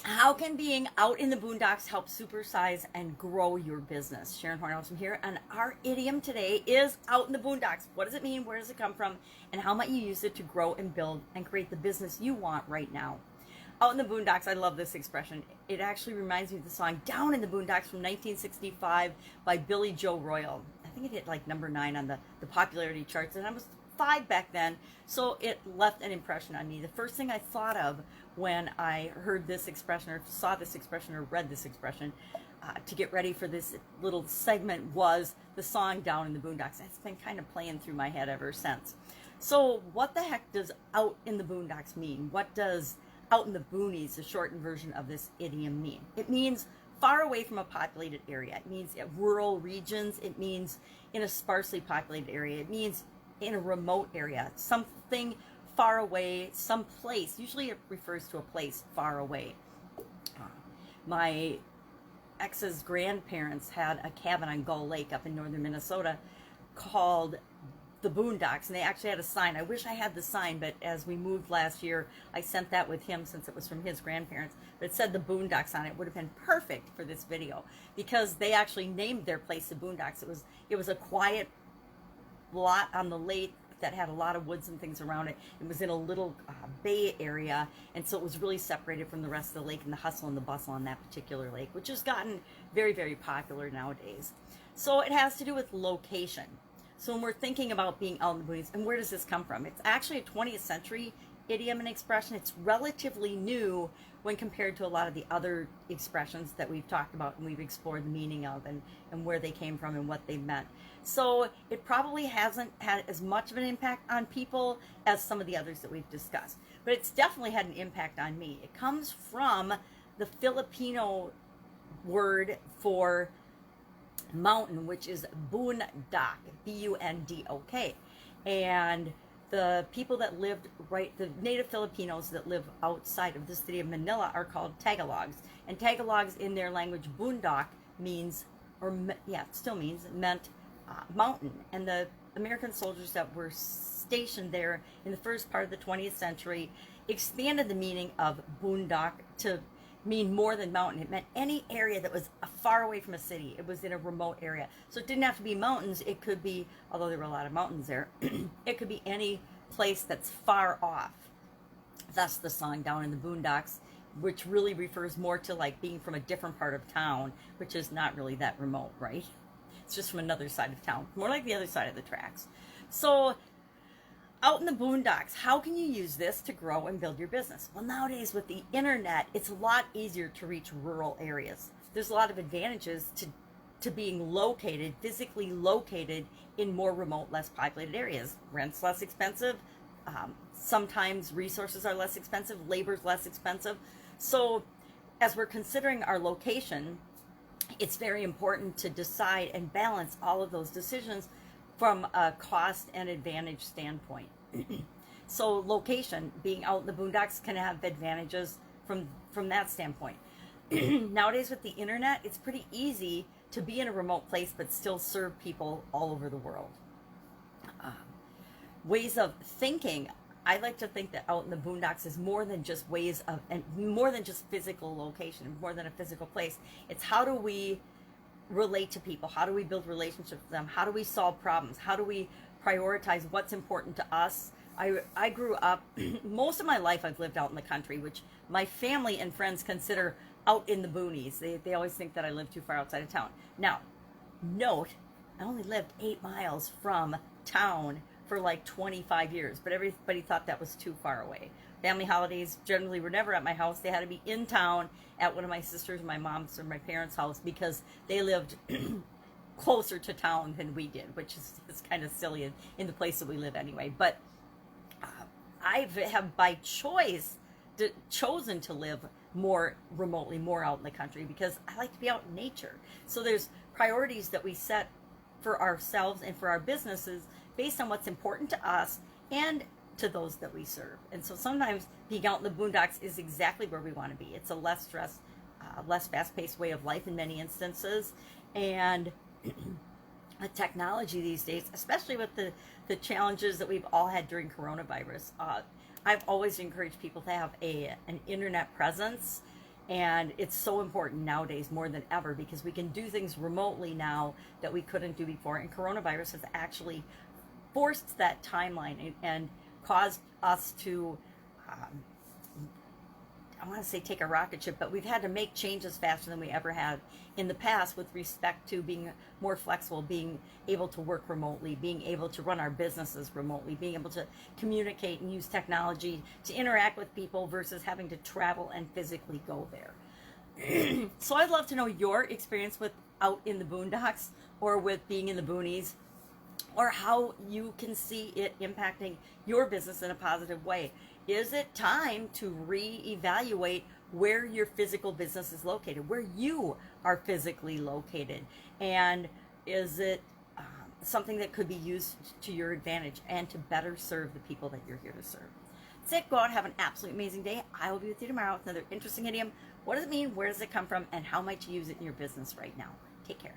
How can being out in the boondocks help supersize and grow your business? Sharon Horne-Ellstrom here, and our idiom today is out in the boondocks. What does it mean? Where does it come from? And how might you use it to grow and build and create the business you want right now? Out in the boondocks, I love this expression. It actually reminds me of the song Down in the Boondocks from 1965 by Billy Joe Royal. I think it hit like number 9 on the popularity charts, and I was 5 back then, so it left an impression on me. The first thing I thought of when I heard this expression or saw this expression or read this expression to get ready for this little segment was the song Down in the Boondocks. It's been kind of playing through my head ever since. So what the heck does out in the boondocks mean? What does out in the boonies, the shortened version of this idiom, mean? It means far away from a populated area. It means rural regions. It means in a sparsely populated area. It means in a remote area, something far away, some place. Usually it refers to a place far away. My ex's grandparents had a cabin on Gull Lake up in northern Minnesota called the Boondocks, and they actually had a sign. I wish I had the sign, but as we moved last year, I sent that with him since it was from his grandparents. But it said the Boondocks on it. Would have been perfect for this video because they actually named their place the Boondocks. It was a quiet lot on the lake that had a lot of woods and things around it. It was in a little bay area, and so it was really separated from the rest of the lake and the hustle and the bustle on that particular lake, which has gotten very, very popular nowadays. So it has to do with location. So when we're thinking about being out in the boonies, and where does this come from? It's actually a 20th century idiom and expression. It's relatively new when compared to a lot of the other expressions that we've talked about and we've explored the meaning of and where they came from and what they meant. So it probably hasn't had as much of an impact on people as some of the others that we've discussed. But it's definitely had an impact on me. It comes from the Filipino word for mountain, which is boondock, B-U-N-D-O-K. And the people that lived the native Filipinos that live outside of the city of Manila are called Tagalogs. And Tagalogs in their language, boondock means, it still means, meant mountain. And the American soldiers that were stationed there in the first part of the 20th century expanded the meaning of boondock to mean more than mountain. It meant any area that was far away from a city. It was in a remote area. So it didn't have to be mountains. It could be, although there were a lot of mountains there, it could be any place that's far off. Thus the song Down in the Boondocks, which really refers more to like being from a different part of town, which is not really that remote, right? It's just from another side of town, more like the other side of the tracks. So out in the boondocks, how can you use this to grow and build your business? Well, nowadays with the internet, it's a lot easier to reach rural areas. There's a lot of advantages to being located, physically located in more remote, less populated areas. Rent's less expensive. Sometimes resources are less expensive. Labor's less expensive. So as we're considering our location, it's very important to decide and balance all of those decisions from a cost and advantage standpoint. So location, being out in the boondocks, can have advantages from that standpoint. Nowadays with the internet, it's pretty easy to be in a remote place but still serve people all over the world. Ways of thinking, I like to think that out in the boondocks is more than just ways of, and more than just physical location, more than a physical place. It's how do we relate to people? How do we build relationships with them? How do we solve problems? How do we prioritize what's important to us? I grew up, most of my life I've lived out in the country, which my family and friends consider out in the boonies. They always think that I live too far outside of town. Now, note, I only lived 8 miles from town for like 25 years, but everybody thought that was too far away. Family holidays generally were never at my house. They had to be in town at one of my sisters, my mom's, or my parents' house because they lived closer to town than we did, which is kind of silly in the place that we live anyway. But I have by choice chosen to live more remotely, more out in the country because I like to be out in nature. So there's priorities that we set for ourselves and for our businesses based on what's important to us and to those that we serve. And so sometimes being out in the boondocks is exactly where we want to be. It's a less stressed, less fast-paced way of life in many instances. And technology these days, especially with the challenges that we've all had during coronavirus, I've always encouraged people to have an internet presence And it's so important nowadays more than ever because we can do things remotely now that we couldn't do before. And coronavirus has actually forced that timeline and caused us to, I want to say take a rocket ship, but we've had to make changes faster than we ever have in the past with respect to being more flexible, being able to work remotely, being able to run our businesses remotely, being able to communicate and use technology to interact with people versus having to travel and physically go there. So I'd love to know your experience with out in the boondocks or with being in the boonies, or how you can see it impacting your business in a positive way. Is it time to reevaluate where your physical business is located, where you are physically located? And is it something that could be used to your advantage and to better serve the people that you're here to serve? That's it. Go out and have an absolutely amazing day. I will be with you tomorrow with another interesting idiom. What does it mean? Where does it come from? And how might you use it in your business right now? Take care.